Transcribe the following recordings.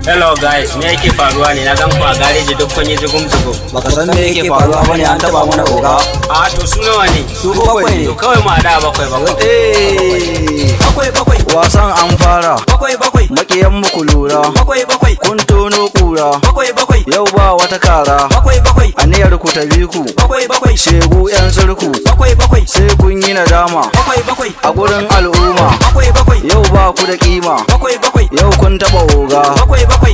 Hello guys, me yake faruwa ne? Na gan ku a gareji duk kun yi zugum-zugum. Baka san me yake faruwa bane, an taba mana oga. A to su nawa ne? Su bakwai ne. To kawai mu ada bakwai. Bakwai. Wasan an fara. Bakwai. Makiyan mu ku lura. Bakwai. Kun tono kura. Bakwai. Yau ba wata kara. Bakwai. Aniyar ku ta bi ku. Bakwai. Shegu yan surku. Bakwai. Sai kun yi nadama. Bakwai. A gurin al'umma. Bakwai. Yau ba ku da kima. Bakwai. Yau kun taba oga.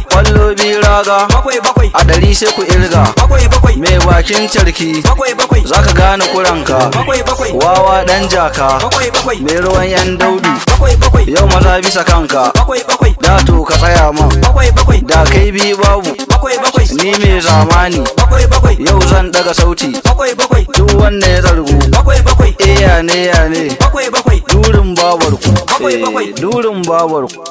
Kwallo bi raga. Bakwai. A ɗari sai ku irga. Bakwai. Me bakin tarki. Bakwai. Zaka gane kuranka. Bakwai. Wawa dan jaka. Bakwai. Me ruwan yan daudu. Bakwai. Yau maza bisa kanka. Bakwai. Da to ka tsaya man. Bakwai. Da kai bi babu. Bakwai. Ni me zamani. Bakwai. Yau zan daga sauti. Bakwai. Duk wanda ya zargu. Bakwai. Ya ne. Bakwai. Durin babarku. Bakwai. Durin babarku.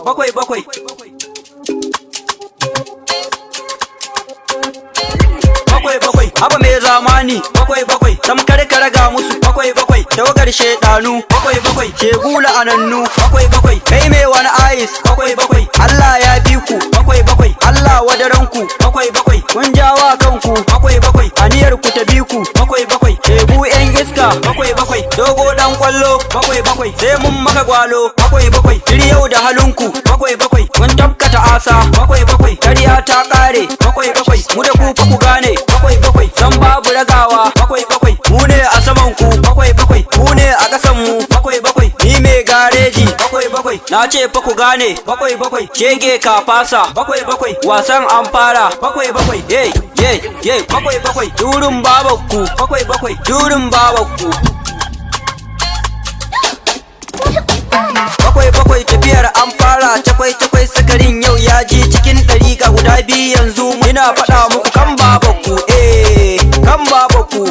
Bakwai. Haba mai zamani. Bakwai. Sam kare ga musu. Bakwai. Tawagar shedanu. Bakwai. Shegu la'anannu. Bakwai. Kai mai wani ayis. Bakwai. Allah ya fi ku. Bakwai. Allah wadaranku. Bakwai. Kun jawa kanku. Bakwai. Aniyar ku ta bi ku. Bakwai. Shegu yan iska. Bakwai. Dogo dan kwallo. Bakwai. Sai mun maka gwalo. Bakwai. Yau da halinku. Bakwai. Kun tabkata asa. Bakwai. Kariya ta kare. Bakwai. Mu da ku fa ku gane. Bakwai. San babu ragawa. Bakwai. Mu ne a saman ku. Bakwai. Mu ne a kasan mu. Bakwai. Ni mai gareji. Bakwai. Na ce fa ku gane. Bakwai. Shege ka fasa. Bakwai. Wasan an fara. Bakwai. Ye. Bakwai. Durin babakku. Bakwai. Durin babakku. Bakwai. Tafiyar an fara. Takwai sakarin yau ya ji cikin ɗari ga guda biyu yanzu ina faɗa muku kan babakku. Kan babakku.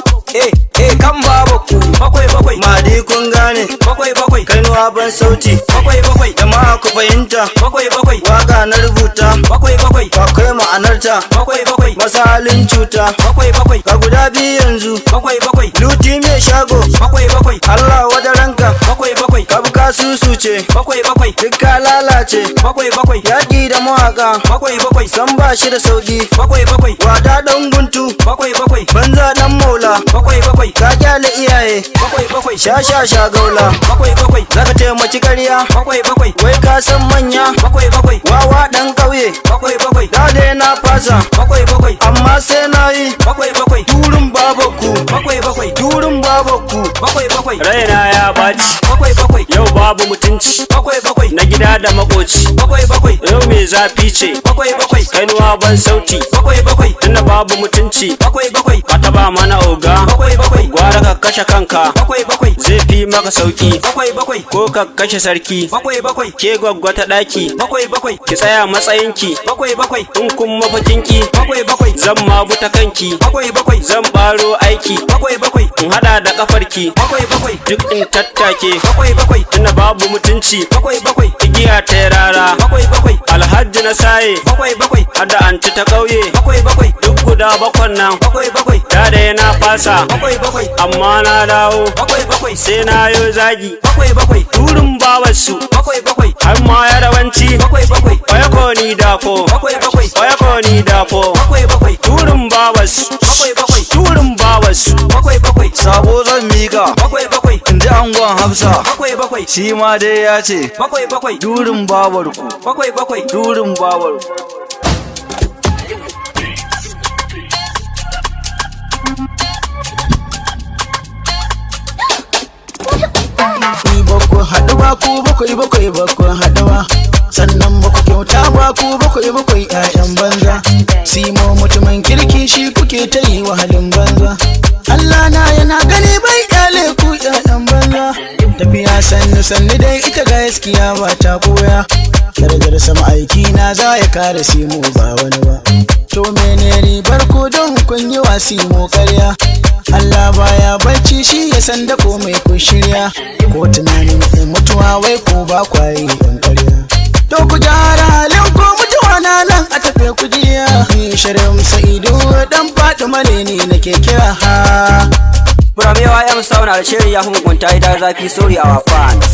Kan babakku. Bakwai. Madi kun gane. Bakwai. Kainuwa ban sauti. Bakwai. Jama'a ku fahimta. Bakwai. Waka na rubuta. Bakwai. Akwai ma'anarta. Bakwai. Masalin cuta. Bakwai. Ga guda biyu yanzu. Bakwai. Luti mai shago. Bakwai. Allah wadaranka. Bakwai. Kabuka susu ce. Bakwai. Duk ka lalace. Bakwai. Yaƙi da mawaka. Bakwai. San ba shi da sauki. Bakwai. Wada dan guntu. Bakwai. Banza dan maula. Bakwai. Ka kyale iyaye. Bakwai. Sha gaula. Bakwai. Zaka taimaki ƙarya. Bakwai. Wai ka san manya. Bakwai. Wawa dan ƙauye. Bakwai. Dade na fasa. Bakwai. Amma sai na yi. Bakwai. Durin babakku. Bakwai. Durin babakku. Bakwai. Raina ya baci. Bakwai. Yau babu mutunci. Bakwai. Na gida da makoci. Bakwai. Yau mai zafi ce. Bakwai. Kainuwa ban sauti. Bakwai. Tunda babu mutunci. Bakwai. Ka taba mana oga. Bakwai. Gwara ka kashe kanka. Bakwai. Zai fi maka sauki. Bakwai. Ko ka kashe sarki. Bakwai. Ke gwaggwa ta ɗaki. Bakwai. Ki tsaya matsayinki. Bakwai. In kun mafakinki. Bakwai. Zan mabuta kanki. Bakwai. Zan baro aiki. Bakwai. In hada da kafarki. Bakwai. Duk in tattake. Bakwai. Tunda babu mutunci. Bakwai. Igiya ta rara. Bakwai. Alhaji na saye. Bakwai. Hada anti ta kauye. Bakwai. Duk guda bakwan nan. Bakwai. Da yana fasa. Bakwai. Amma na dawo. Bakwai. Sai na yo zagi. Bakwai. Turin babarsu. Bakwai. Har ma ya rawanci. Bakwai. Oya ko ni dafo. Bakwai. Oya ko ni dafo. Bakwai. Turin babarsu. Bakwai. Turin babarsu. Bakwai. Sabo zan mika. Bakwai. Inji angon Hafsa. Bakwai. Shi ma dai ya ce. Bakwai. Durin babarku. Bakwai. Durin babarku. Ni baku haɗu ba ku bakwai baku haɗu ba. Sannan baku kyauta ba ku bakwai ƴaƴan banza. Simo mutumin kirki shi kuke ta yi wahalin banza. Allah na yana gani bai kyale ku ƴaƴan banza. Tafiya sannu dai ita gaskiya ba ta koya. Darajar sama aiki na za ya kare Simo ba wani ba. To mene ribar ku don kun yi wa Simo ƙarya. Allah baya bacci shi ya san da komai kun shirya. Ko tunanin mutuwa wai ko ba kwaye ɗan ƙarya. To ku gyara halin ko mutuwa na nan a tafe ku jiya. Ni Sharif Sa'idu dan Fatima ne ni nake kira ha. Buramewa M Sound Alsheri ya hukunta ida zafi sorry our fans.